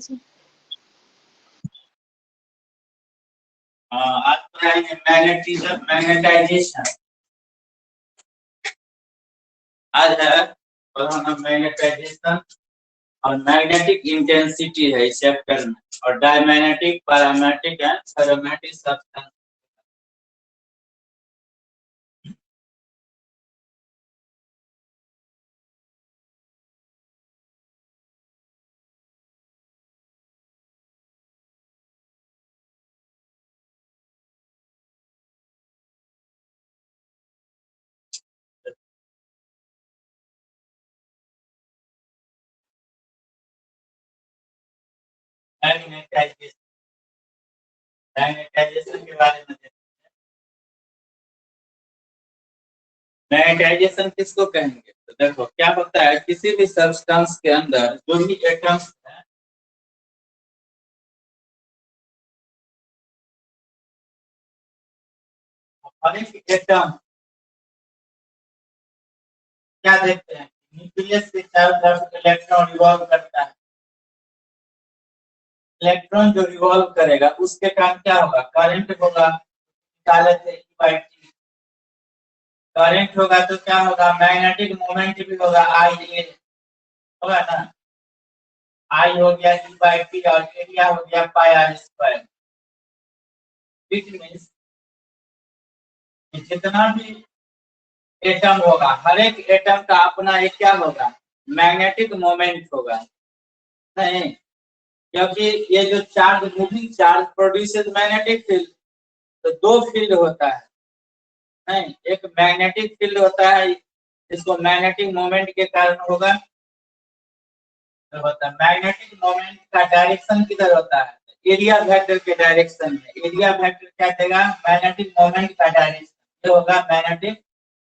आज पढ़ाएंगे magnetism magnetisation. आज है पढ़ाना मैग्नेटाइजेशन और मैग्नेटिक इंटेंसिटी है इस चैप्टर में, और diamagnetic paramagnetic and ferromagnetic substance. Magnetization magnetization के बारे में देखते हैं। मैग्नेटाइजेशन किसको कहेंगे? तो देखो क्या होता है, किसी भी सब्सटेंस के अंदर जो भी एटम्स हैं, हर एक एटम क्या देखते हैं, न्यूक्लियस के चारों तरफ इलेक्ट्रॉन रिवॉल्व करता है। इलेक्ट्रॉन जो रिवॉल्व करेगा उसके कारण क्या होगा, करंट होगा। करंट होगा तो क्या होगा, मैग्नेटिक मोमेंट भी होगा, आई ए होगा ना। आई हो गया ई बाई टी और एरिया हो गया पाई आर स्क्वायर। इट मींस जितना भी एटम होगा, हर एक एटम का अपना एक क्या होगा, मैग्नेटिक मोमेंट होगा। नहीं, क्योंकि ये जो charge moving charge produces magnetic field, तो दो फील्ड होता है। नहीं, एक मैग्नेटिक फील्ड होता है, इसको मैग्नेटिक मोमेंट के कारण होगा। तो होता है मैग्नेटिक मोमेंट का डायरेक्शन किधर होता है, एरिया वेक्टर के डायरेक्शन में। एरिया वेक्टर क्या देगा, मैग्नेटिक मोमेंट का डायरेक्शन। ये होगा मैग्नेटिक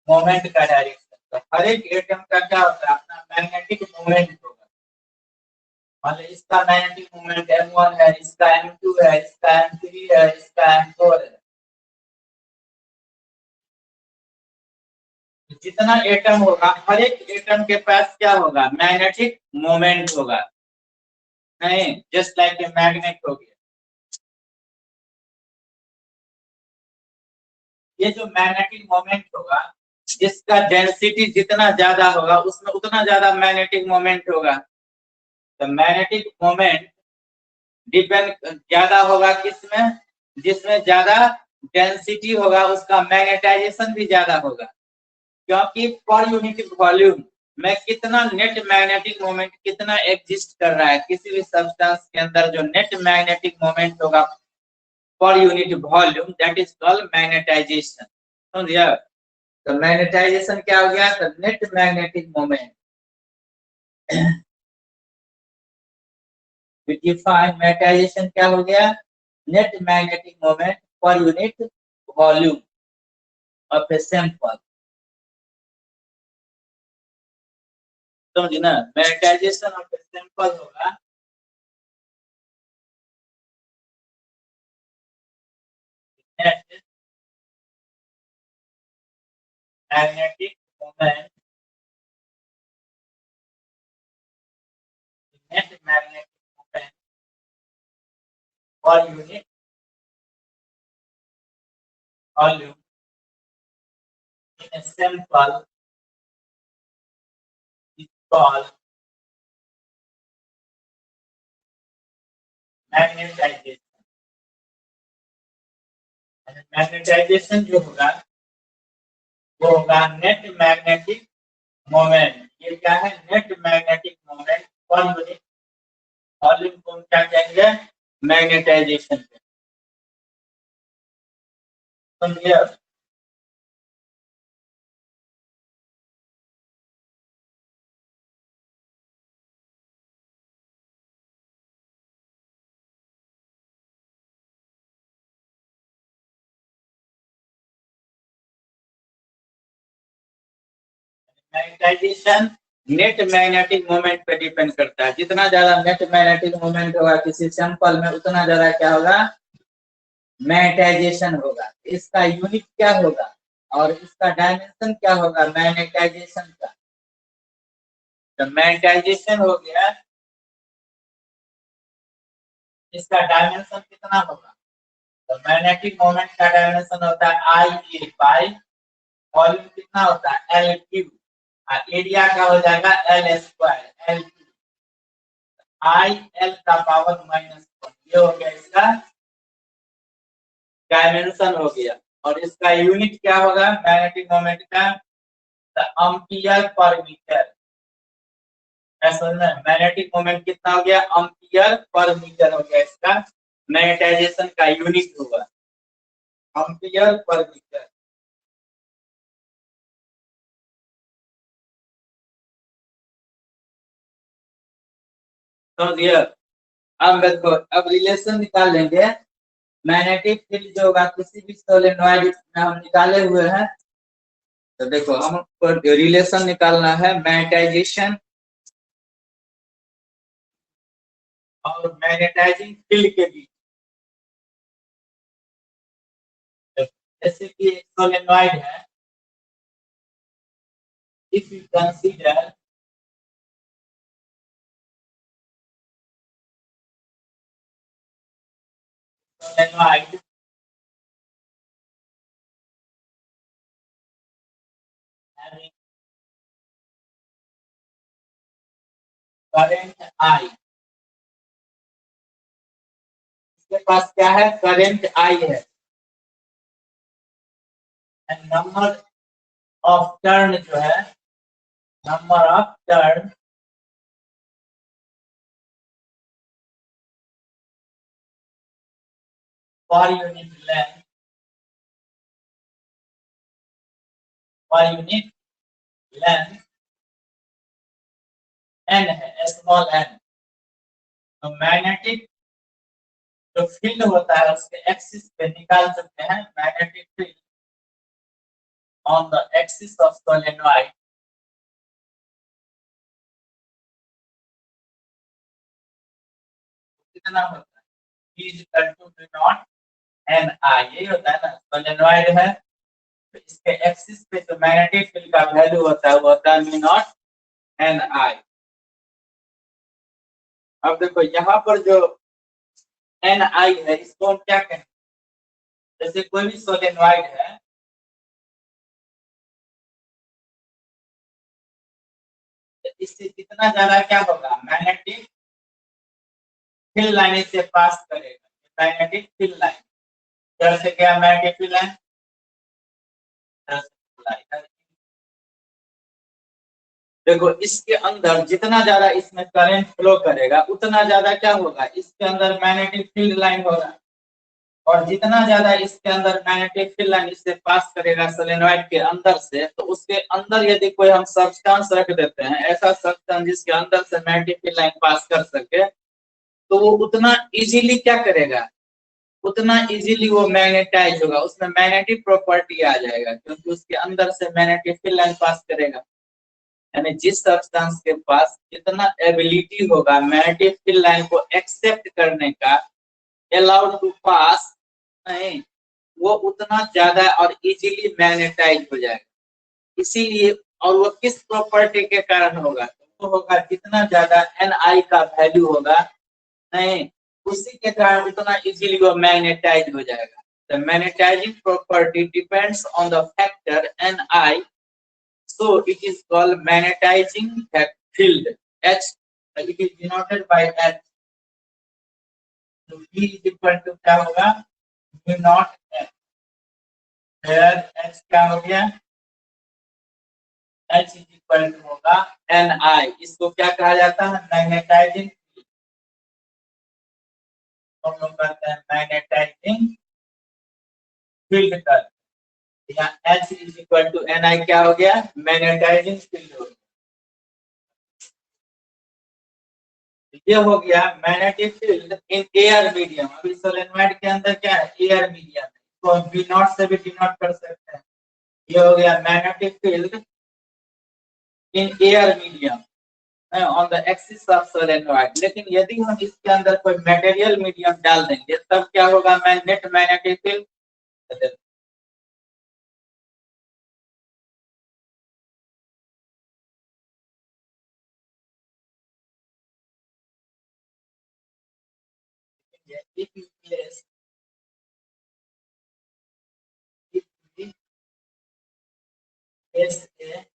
मोमेंट का डायरेक्शन। तो हर एक एटम का क्या होता है, अपना मैग्नेटिक मोमेंट होगा। मान लो इसका मैग्नेटिक मोमेंट m1 है, इसका m2 है, इसका m3 है, इसका m4 है। जितना एटम होगा, हर एक एटम के पास क्या होगा, मैग्नेटिक मोमेंट होगा। नहीं, जस्ट लाइक ए मैग्नेट हो गया। ये जो मैग्नेटिक मोमेंट होगा, जिसका डेंसिटी जितना ज्यादा होगा उसमें उतना ज्यादा मैग्नेटिक मोमेंट होगा। तो मैग्नेटिक मोमेंट डिपेंड ज्यादा होगा किसमें, जिसमें ज्यादा डेंसिटी होगा उसका मैग्नेटाइजेशन भी ज्यादा होगा। क्योंकि पर यूनिट वॉल्यूम में कितना नेट मैग्नेटिक मोमेंट कितना एग्जिस्ट कर रहा है, किसी भी सब्सटेंस के अंदर जो नेट मैग्नेटिक मोमेंट होगा per unit volume, that is called magnetization. समझिए? तो मैग्नेटाइजेशन क्या हो गया, तो नेट मैग्नेटिक मोमेंट। मैग्नेटाइजेशन क्या हो गया, net magnetic moment per unit volume of a sample. समझिए ना, मैग्नेटाइजेशन ऑफ ए सैंपल होगा net magnetic moment, net magnetic moment per unit volume in a sample is called magnetization. Magnetization जो होगा वो होगा नेट मैग्नेटिक मोमेंट। ये क्या है, net magnetic moment per unit volume को क्या कहेंगे, मैग्नेटाइजेशन। समझिए? मैग्नेटाइजेशन नेट मैग्नेटिक मोमेंट पे डिपेंड करता है। जितना ज्यादा नेट मैग्नेटिक मोमेंट होगा किसी सैंपल में, उतना ज्यादा क्या होगा, मैग्नेटाइजेशन होगा। इसका यूनिट क्या होगा और इसका डायमेंशन क्या होगा मैग्नेटाइजेशन का। तो मैग्नेटाइजेशन हो गया इसका डायमेंशन कितना होगा? तो मैग्नेटिक मोमेंट का डायमेंशन होता है आई ए बाई वॉल्यूम कितना होता है एल क्यू, और एरिया का हो जाएगा L square L Q I L का पावर -1। ये हो गया इसका डायमेंशन हो गया। और इसका यूनिट क्या होगा मैग्नेटिक मोमेंट का? Ampere per metre. ऐसा ना मैग्नेटिक मोमेंट कितना हो गया? एम्पियर पर मीटर हो गया। इसका मैग्नेटाइजेशन का यूनिट होगा एम्पियर पर मीटर। समझ गया? अब देखो अब रिलेशन निकाल लेंगे। मैग्नेटिक फील्ड जो होगा किसी भी सोलेनोइड में हम निकाले हुए हैं। तो देखो हमको रिलेशन निकालना है मैग्नेटाइजेशन और मैग्नेटाइजिंग फील्ड के बीच। जैसे कि एक सोलेनोइड है, if you consider solenoid having current I, इसके पास क्या है? करंट आई है। एंड नंबर ऑफ टर्न जो है, number of turn per unit length, per unit length N है, स्मॉल एन। तो मैग्नेटिक जो फील्ड होता है उसके एक्सिस पे निकाल सकते हैं magnetic field on the axis of solenoid कितना होता है? Is equal to V naught N I. यही होता है ना, सोलेनोइड है तो इसके एक्सिस पे जो मैग्नेटिक फील्ड का वैल्यू होता है वो होता है V नॉट एन आई। अब देखो यहाँ पर जो एन आई है इसको हम क्या कहें? जैसे कोई भी सोलेनोइड है, तो इससे जितना ज्यादा क्या होगा मैग्नेटिक फील्ड लाइन से पास करेगा। मैग्नेटिक फील्ड लाइन इधर से क्या मैग्नेटिक फील्ड लाइन, देखो इसके अंदर जितना ज्यादा इसमें करंट फ्लो करेगा उतना ज्यादा क्या होगा? इसके अंदर मैग्नेटिक फील्ड लाइन होगा। और जितना ज्यादा इसके अंदर मैग्नेटिक फील्ड लाइन इससे पास करेगा सोलेनोइड के अंदर से, तो उसके अंदर यदि कोई हम सब्सटेंस रख देते हैं, ऐसा सब्सटेंस जिसके अंदर से मैग्नेटिक फील्ड लाइन पास कर सके, तो वो उतना इजीली क्या करेगा? उतना इजीली वो मैग्नेटाइज होगा, उसमें मैग्नेटिक प्रॉपर्टी आ जाएगा क्योंकि उसके अंदर से मैग्नेटिक फील्ड लाइन पास करेगा। यानी जिस सब्सटेंस के पास जितना एबिलिटी होगा मैग्नेटिक फील्ड लाइन को एक्सेप्ट करने का, अलाउड टू पास, नहीं, वो उतना ज्यादा और इजीली मैग्नेटाइज हो जाएगा। इसीलिए और वो किस प्रॉपर्टी के कारण होगा? तो वो होगा जितना ज्यादा एन आई का वैल्यू होगा, नहीं, उसी के कारण उतना इजीली वो मैग्नेटाइज हो जाएगा। The magnetizing property depends on the factor Ni, so it is called magnetizing field H. It is denoted by H. तो V is equal to क्या होगा? V not H, where H क्या हो गया? H is equal to होगा Ni। इसको क्या कहा जाता है? मैग्नेटाइजिंग, हम लोग कहते हैं मैग्नेटाइजिंग फील्ड का। यहाँ H is equal to Ni क्या हो गया? मैग्नेटाइजिंग फील्ड हो गया। ये हो गया magnetic field in air medium. अभी सोलेनोइड के अंदर क्या है? Air medium. तो V नॉट से भी डिनोट कर सकते हैं। ये हो गया magnetic field in air medium on the axis of solenoid. लेकिन यदि हम इसके अंदर कोई मटेरियल मीडियम डाल देंगे तब क्या होगा? Net magnetic field if you place a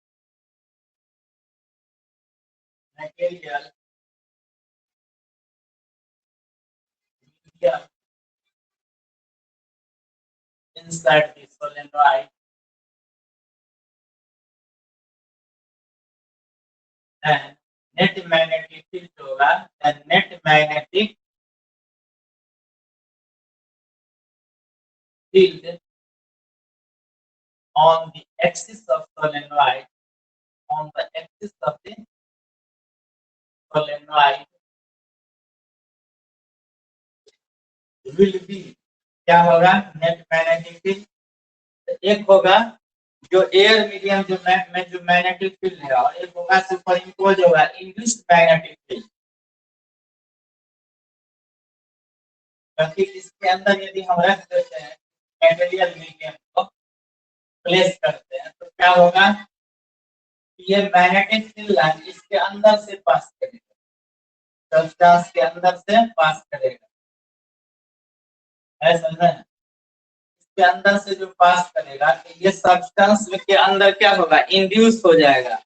material medium inside the solenoid, then net magnetic field होगा, then net magnetic field on the axis of solenoid, on the axis of the solenoid will be, क्या होगा, net magnetic field एक होगा जो air medium जो magnetic field है, और एक होगा सुपर इम्पोज होगा इंड्यूस्ड मैग्नेटिक फील्ड। क्योंकि इसके अंदर यदि हम रख देते हैं मेटेरियल मीडियम को प्लेस करते हैं तो क्या होगा, ये मैग्नेटिक फील्ड लाइन इसके अंदर से पास करेगा, सब्सटेंस के अंदर से पास करेगा, है समझ रहे हैं? इसके अंदर से जो पास करेगा तो ये सब्सटेंस के अंदर क्या होगा, इंड्यूस हो जाएगा,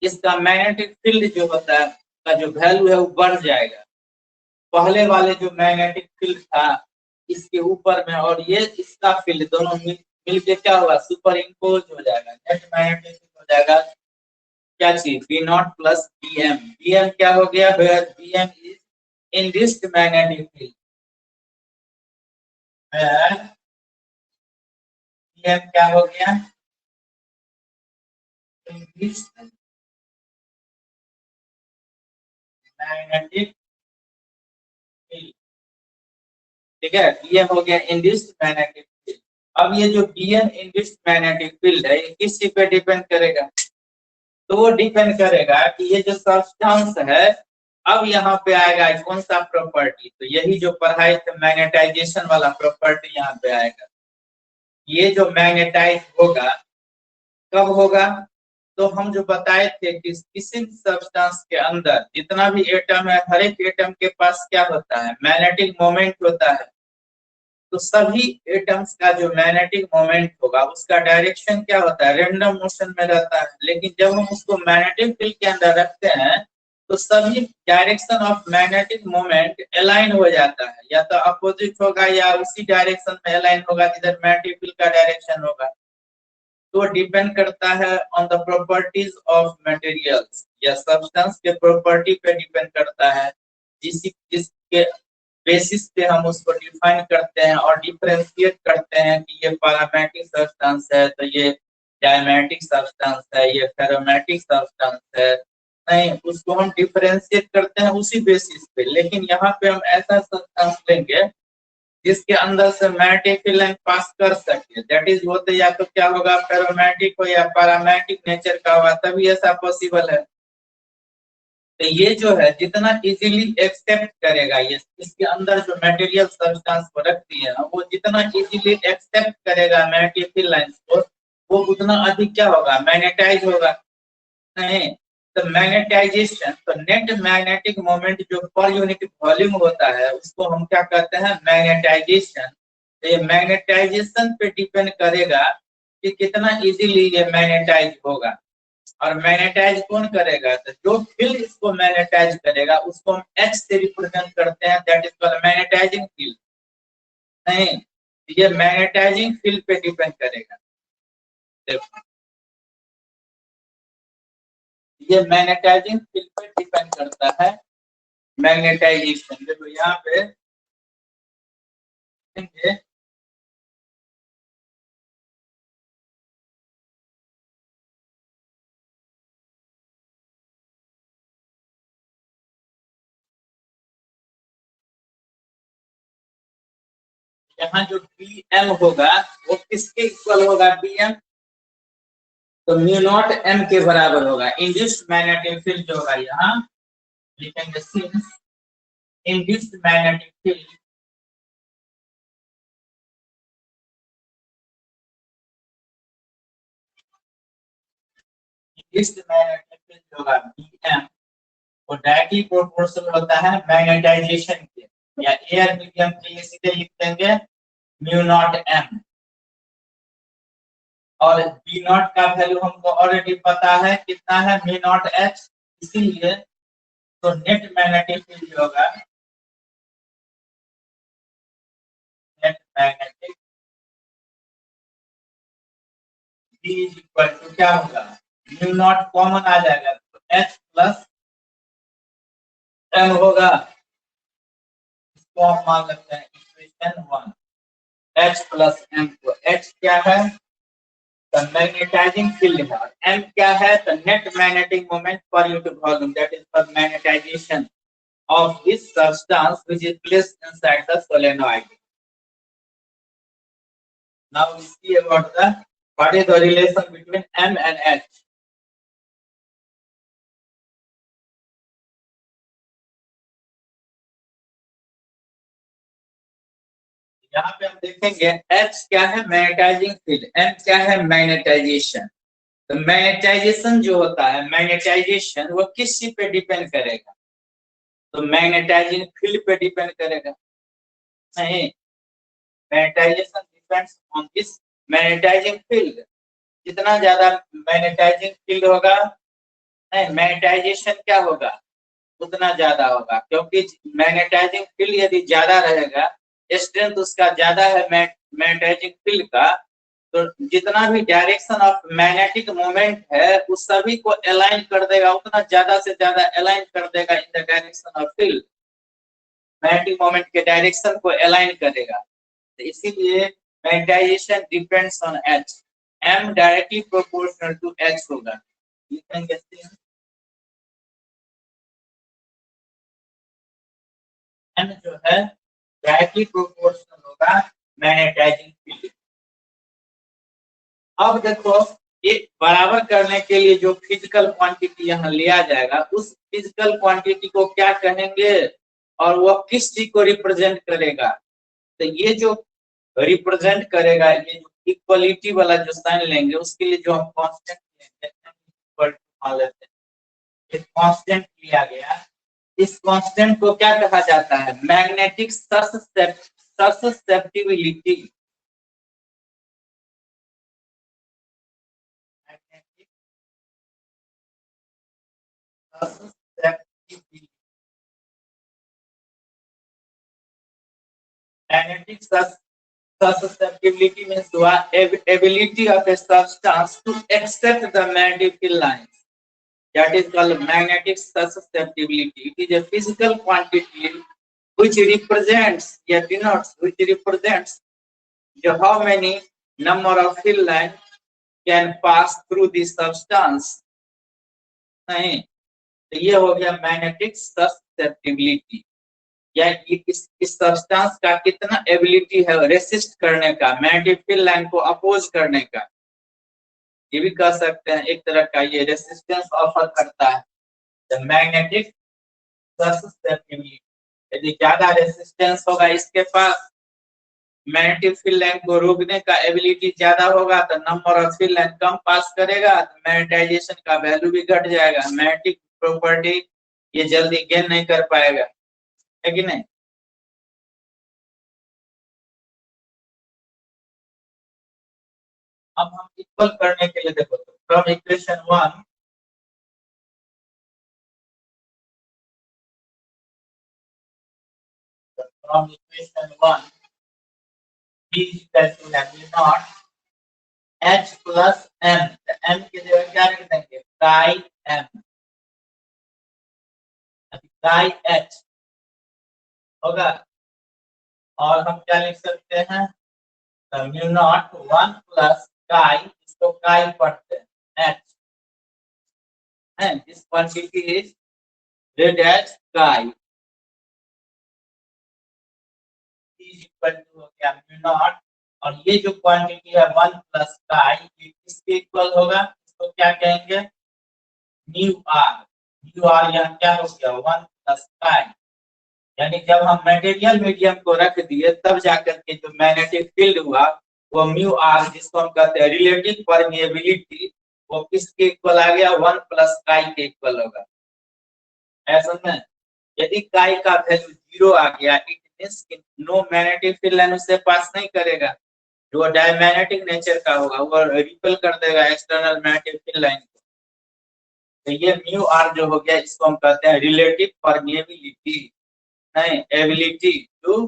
इसका मैग्नेटिक फील्ड जो होता है का जो वैल्यू है वो बढ़ जाएगा। पहले वाले जो मैग्नेटिक फील्ड था इसके ऊपर में और ये इसका फील्ड दोनों मिलके क्या होगा, सुपर इम्पोज हो जाएगा, नेट मैग्नेटिक फील्ड हो जाएगा। क्या चीज, B naught plus B M. B M क्या हो गया, where B M is induced magnetic field, B M क्या हो गया, इंड्यूस्ड मैग्नेटिक फील्ड, ठीक है, बी एम हो गया इंड्यूस्ड मैग्नेटिक फील्ड। अब ये जो B M induced magnetic field है ये किस चीज पे डिपेंड करेगा, तो वो डिपेंड करेगा कि ये जो सब्सटेंस है, अब यहाँ पे आएगा कौन सा प्रॉपर्टी, तो यही जो पढ़ाई थे मैग्नेटाइजेशन वाला प्रॉपर्टी यहाँ पे आएगा। ये जो मैग्नेटाइज होगा कब होगा, तो हम जो बताए थे कि किसी सब्सटेंस के अंदर जितना भी एटम है हर एक एटम के पास क्या होता है, मैग्नेटिक मोमेंट होता है। तो सभी एटम्स का जो मैग्नेटिक मोमेंट होगा उसका डायरेक्शन क्या होता है, रेंडम मोशन में रहता है। लेकिन जब हम उसको मैग्नेटिक फील्ड के अंदर रखते हैं तो सभी direction of magnetic moment align हो जाता है, या तो अपोजिट होगा या उसी डायरेक्शन में अलाइन होगा जिधर मैग्नेटिक फील्ड का डायरेक्शन होगा। तो डिपेंड करता है on the properties of materials, या सब्सटेंस के प्रॉपर्टी पे डिपेंड करता है, जिसके बेसिस पे हम उसको डिफाइन करते हैं और डिफरेंशिएट करते हैं कि ये पैरामेटिक सब्सटेंस है तो ये डायमेटिक सब्सटेंस है, ये फेरोमेटिक सब्सटेंस है, नहीं, उसको हम डिफरेंशिएट करते हैं उसी बेसिस पे। लेकिन यहाँ पे हम ऐसा सब्सटेंस लेंगे जिसके अंदर से मैग्नेटिक फील्ड लाइन पास कर सके, दैट इज होते या तो क्या होगा, फेरोमैटिक हो या पैरामैटिक नेचर का होगा, तभी ऐसा पॉसिबल है। तो ये जो है जितना इजीली एक्सेप्ट करेगा, ये इसके अंदर जो मटेरियल सब्सटेंस को रखती है वो जितना इजीली एक्सेप्ट करेगा मैग्नेटिक फील्ड लाइंस को, वो उतना अधिक क्या होगा, मैग्नेटाइज होगा। नहीं, तो मैग्नेटाइजेशन, तो नेट मैग्नेटिक मोमेंट जो पर यूनिट वॉल्यूम होता है उसको हम क्या कहते हैं, मैग्नेटाइजेशन। तो ये मैग्नेटाइजेशन पे डिपेंड करेगा कि कितना इजीली ये मैग्नेटाइज होगा। और मैग्नेटाइज कौन करेगा, तो जो फील्ड इसको मैग्नेटाइज करेगा उसको हम H से रिप्रेजेंट करते हैं, that is called magnetizing field. नहीं, ये मैग्नेटाइजिंग फील्ड पे डिपेंड करेगा। देखो ये मैग्नेटाइजिंग फील्ड पे डिपेंड करता है मैग्नेटाइजेशन। देखो यहाँ पे यहाँ जो बी एम होगा वो किसके इक्वल होगा, बी एम तो म्यू नॉट एम के बराबर होगा। इंड्यूस्ड मैग्नेटिक फील्ड जो होगा यहाँ लिखेंगे since induced magnetic field induced magnetic field होगा बी एम, वो डायरेक्टली प्रोपोर्शनल होता है मैग्नेटाइजेशन के। या एयर मीडियम के लिए सीधे लिख देंगे म्यू नॉट एम, और बी नॉट का वैल्यू हमको ऑलरेडी पता है कितना है, म्यू नॉट एच, इसीलिए तो नेट मैग्नेटिक फील्ड होगा, net magnetic B is equal to क्या होगा, म्यू नॉट कॉमन आ जाएगा तो एच प्लस एम होगा, इसको हम मान लेते हैं इक्वेशन 1, एच प्लस एम को, एच क्या है the magnetizing field है और m क्या है the net magnetic moment per unit volume, that is for magnetization of this substance which is placed inside the solenoid. Now we see about the what is the relation between m and h. यहाँ पे हम देखेंगे h क्या है magnetising field, m क्या है magnetisation. तो magnetisation जो होता है, मैग्नेटाइजेशन वो किस चीज पे डिपेंड करेगा, तो मैग्नेटाइजिंग फील्ड पे डिपेंड करेगा, नहीं, magnetization depends on this magnetizing field, जितना ज्यादा मैग्नेटाइजिंग फील्ड होगा, नहीं मैग्नेटाइजेशन क्या होगा उतना ज्यादा होगा, क्योंकि मैग्नेटाइजिंग फील्ड यदि ज्यादा रहेगा, स्ट्रेंथ उसका ज्यादा है मैग्नेटाइजिंग फील्ड का, तो जितना भी डायरेक्शन ऑफ मैग्नेटिक मोमेंट है उस सभी को अलाइन कर देगा, उतना ज्यादा से ज्यादा अलाइन कर देगा in the direction of field, magnetic moment के डायरेक्शन को अलाइन करेगा। तो इसीलिए magnetization depends on H, m directly proportional to h होगा, लिखेंगे m जो है डायरेक्टली प्रोपोर्शनल होगा मैग्नेटाइजिंग फील्ड। अब देखो एक बराबर करने के लिए जो फिजिकल क्वांटिटी यहाँ लिया जाएगा, उस फिजिकल क्वांटिटी को क्या कहेंगे और वह किस चीज को रिप्रेजेंट करेगा, तो ये जो रिप्रेजेंट करेगा, ये जो इक्वलिटी वाला जो साइन लेंगे उसके लिए जो हम कांस्टेंट लेते हैं, कांस्टेंट लिया गया, इस कांस्टेंट को क्या कहा जाता है, magnetic susceptibility, magnetic susceptibility means the ability of a substance to accept the magnetic field lines, that is called magnetic susceptibility. It is a physical quantity which represents, denotes, which represents how many number of field lines can pass through this substance. नहीं, तो ये हो गया magnetic susceptibility, या इस substance का कितना ability है रेसिस्ट करने का, मैग्नेटिक फील्ड लाइन को अपोज करने का, ये भी कह सकते हैं एक तरह का ये रेसिस्टेंस ऑफर करता है। द मैग्नेटिक ससेप्टिबिलिटी, यदि ज्यादा रेसिस्टेंस होगा इसके पास, मैग्नेटिक फील्ड लाइन को रोकने का एबिलिटी ज्यादा होगा, तो नंबर ऑफ फील्ड लाइन कम पास करेगा, तो मैग्नेटाइजेशन का वैल्यू भी घट जाएगा, मैग्नेटिक प्रॉपर्टी ये जल्दी गेन नहीं कर पाएगा, है कि नहीं। अब हम इक्वल करने के लिए देखो, तो from equation 1 from equation 1 b is equal to mu naught h plus m, m की जगह क्या लिख देंगे chi m, chi h होगा, और हम क्या लिख सकते हैं, mu naught 1 plus chi, इसको chi पढ़ते हैं h, and this quantity is read as chi is equal to हो गया mu naught, और ये जो क्वांटिटी है 1 प्लस chi, ये किसके इक्वल होगा, इसको क्या कहेंगे म्यू आर यहाँ क्या हो गया 1 प्लस chi, यानी जब हम मटेरियल मीडियम को रख दिए तब जाकर के जो मैग्नेटिक फील्ड हुआ वो म्यू आर, जिसको हम कहते हैं रिलेटिव परमिएबिलिटी, वो किसके इक्वल आ गया 1 प्लस chi के इक्वल होगा, ऐसा में यदि chi का वैल्यू 0 आ गया, it means no magnetic field line उससे पास नहीं करेगा। जो डायमैग्नेटिक नेचर का होगा वो रिपेल कर देगा एक्सटर्नल मैग्नेटिक फील्ड लाइन को। तो ये म्यू आर जो हो गया इसको हम कहते हैं रिलेटिव परमिएबिलिटी, नहीं ability to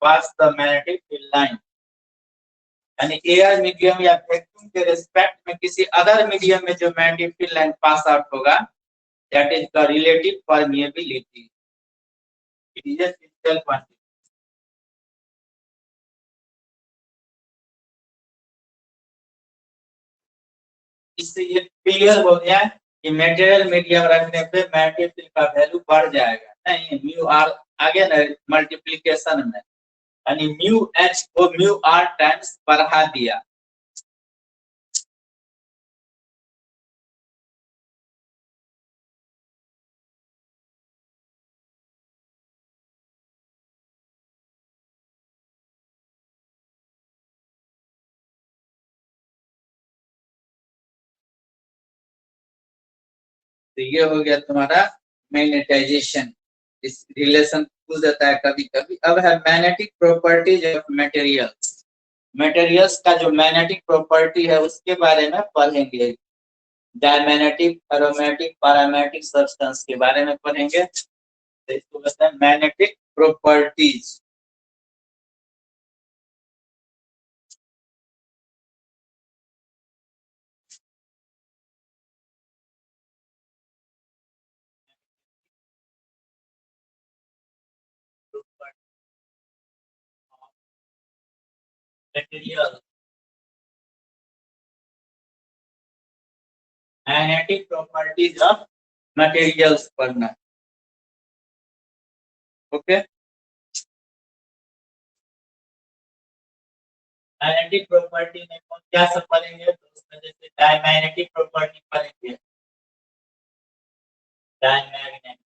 pass the magnetic field line. यानी एयर मीडियम या वैक्यूम के रिस्पेक्ट में किसी अदर मीडियम में जो magnetic field line pass out होगा that is the relative permeability. It is a physical quantity. इससे ये क्लियर हो गया कि मटेरियल मीडियम रखने पे मैग्नेटिक फील्ड का वैल्यू बढ़ जाएगा। नहीं म्यू आर आगे ना मल्टीप्लिकेशन में यानी म्यू एच को म्यू आर टाइम्स बढ़ा दिया। तो ये हो गया तुम्हारा मैग्नेटाइजेशन। इस रिलेशन पूछ देता है कभी कभी। अब है magnetic properties of materials. Materials का जो मैग्नेटिक प्रॉपर्टी है उसके बारे में पढ़ेंगे। डायमैग्नेटिक, एरोमेटिक, पैरामैग्नेटिक सब्सटेंस के बारे में पढ़ेंगे। तो इसको कहते हैं magnetic properties. Material magnetic properties of materials पढ़ना। ओके मैग्नेटिक प्रॉपर्टी में कौन क्या सब पढ़ेंगे तो उसमें जैसे डायमैग्नेटिक प्रॉपर्टी पढ़ेंगे। डायमैग्नेटिक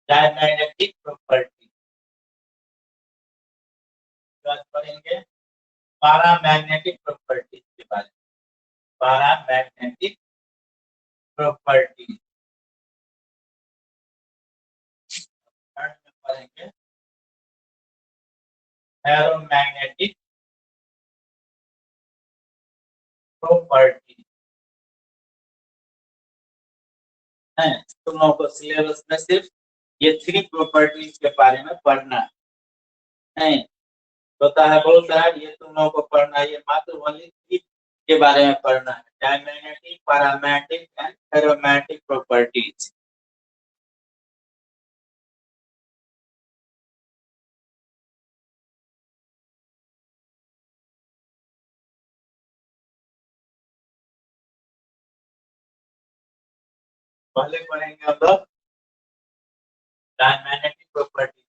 डायमैग्नेटिक प्रॉपर्टी पढ़ेंगे। पैरामैग्नेटिक प्रॉपर्टी के बारे में पैरामैग्नेटिक प्रॉपर्टी में पढ़ेंगे। एरोमैग्नेटिक प्रॉपर्टी है। तुम लोगों को सिलेबस में सिर्फ ये 3 प्रॉपर्टीज के बारे में पढ़ना है। होता है बहुत सारा, ये तुम लोगों को पढ़ना है। ये मात्र ओनली 3 के बारे में पढ़ना है। Diamagnetic, paramagnetic and ferromagnetic properties. पहले पढ़ेंगे हम लोग डायमैग्नेटिक प्रॉपर्टी।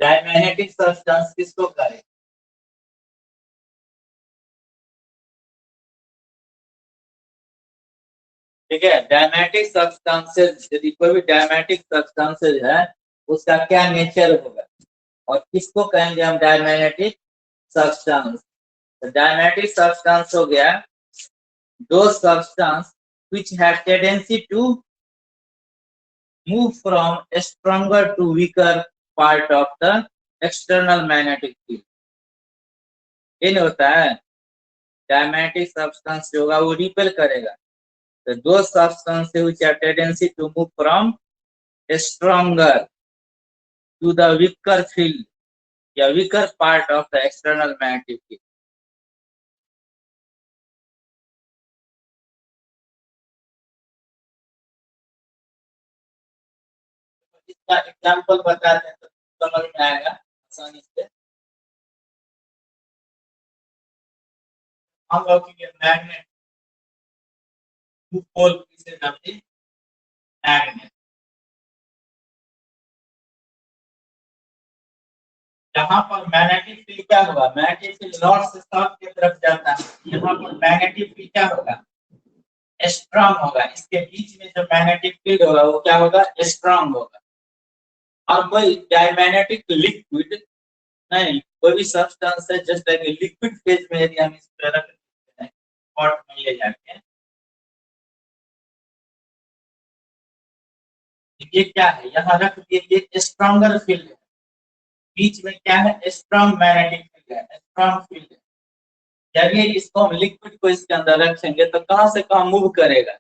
डायमैग्नेटिक सब्सटेंस किसको करें? ठीक है, डायमैग्नेटिक सब्सटेंसेस, यदि कोई भी डायमैग्नेटिक सब्सटेंसेस है उसका क्या नेचर होगा और किसको कहेंगे हम डायमैग्नेटिक सब्सटेंस? तो डायमैग्नेटिक सब्सटेंस हो गया those substance which have tendency to move from a stronger to weaker part of the external magnetic field। ये नहीं होता है, डायमैग्नेटिक सब्सटेंस जो होगा वो रिपेल करेगा। तो दो substance which have tendency to move from a stronger to the weaker field या weaker part of the external magnetic field। इसका एग्जांपल बताते हैं तो समझ में आएगा आसानी से। हम लोग के मैग्नेट पोल किसे कहते हैं? मैग्नेट। यहाँ पर मैग्नेटिक फील्ड क्या होगा? मैग्नेटिक फील्ड नॉर्थ से साउथ की तरफ जाता है। यहाँ पर मैग्नेटिक फील्ड क्या होगा? स्ट्रांग होगा। इसके बीच में जो मैग्नेटिक फील्ड होगा वो क्या होगा? स्ट्रांग होगा। और कोई डायमैग्नेटिक लिक्विड नहीं, कोई भी सब्सटेंस है जस्ट लाइक लिक्विड फेज में यदि हम इस तरह रख देते हैं पॉट में ले जाके, ये क्या है यहाँ रख दिए, ये स्ट्रॉन्गर फील्ड है, बीच में क्या है स्ट्रॉन्ग मैग्नेटिक फील्ड है, स्ट्रॉन्ग फील्ड है। जब ये इसको हम लिक्विड को इसके अंदर रखेंगे तो कहां से कहां मूव करेगा,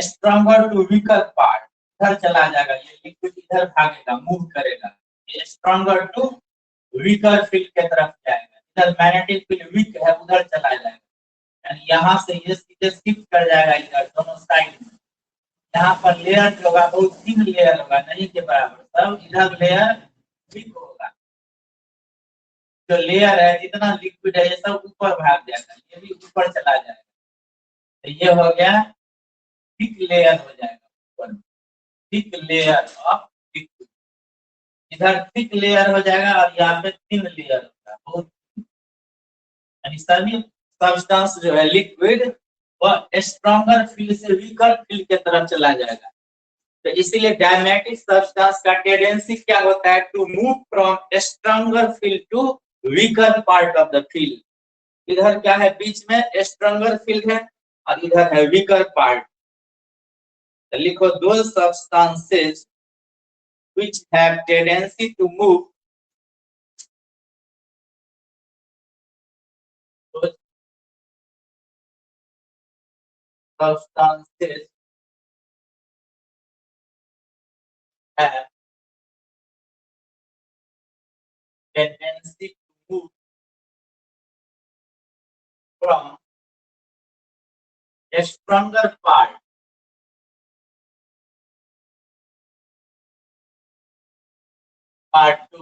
स्ट्रॉन्गर टू वीकर पार्ट इधर चला जाएगा, ये लिक्विड इधर भागेगा मूव करेगा, ये स्ट्रॉन्गर टू वीकर फील्ड की तरफ जाएगा, इधर मैग्नेटिक फील्ड वीक है उधर चला जाएगा, यानी यहाँ से ये सीधे शिफ्ट कर जाएगा इधर दोनों साइड में। यहाँ पर लेयर जो होगा बहुत थिन लेयर होगा, नहीं के बराबर, सब इधर लेयर वीक होगा, जो लेयर है जितना लिक्विड है ये सब ऊपर भाग जाएगा, ये भी ऊपर चला जाएगा, तो ये हो गया थिक लेयर हो जाएगा, ऊपर थिक लेयर ऑफ लिक्विड, इधर थिक लेयर हो जाएगा और यहाँ पे थिन लेयर होगा बहुत, यानी सभी सब्सटेंस जो है लिक्विड वह स्ट्रॉन्गर फील्ड से वीकर फील्ड की तरफ चला जाएगा। तो इसीलिए डायमैग्नेटिक सब्सटेंस का टेंडेंसी क्या होता है, to move from stronger field to weaker part of the field. इधर क्या है बीच में स्ट्रॉन्गर फील्ड है और इधर है वीकर पार्ट। तो लिखो दो substances which have tendency to move, those substances have tendency to move from a stronger part to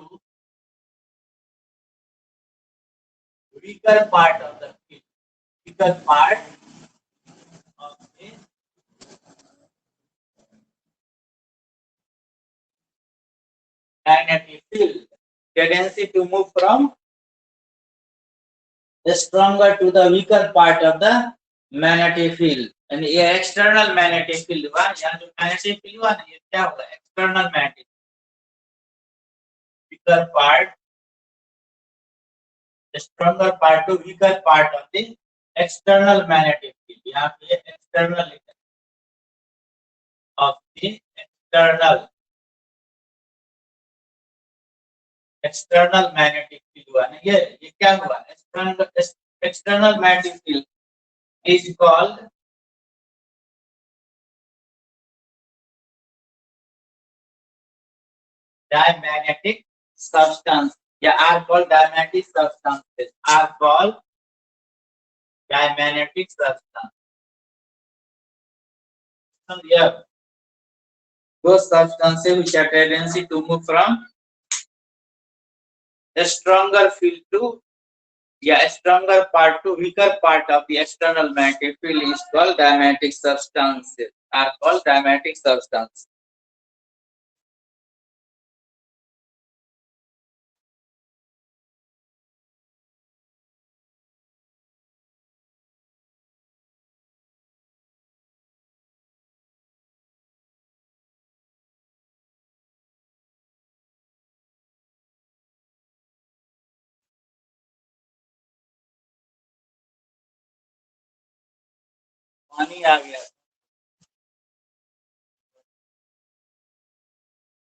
weaker part of the field, weaker part of the magnetic field, tendency to move from the stronger to the weaker part of the magnetic field, and ये external magnetic field हुआ, यहाँ जो magnetic field हुआ ना ये क्या होगा external magnetic, weaker part, stronger part to weaker part of the external magnetic field, यहाँ पे external of the external magnetic field हुआ ना, ये क्या हुआ external magnetic field is called diamagnetic substance, या are called diamagnetic substances, are called diamagnetic substance. Here those substances which have tendency to move from a stronger field to a stronger part to weaker part of the external magnetic field is called diamagnetic substances, are called diamagnetic substance. पानी आ गया।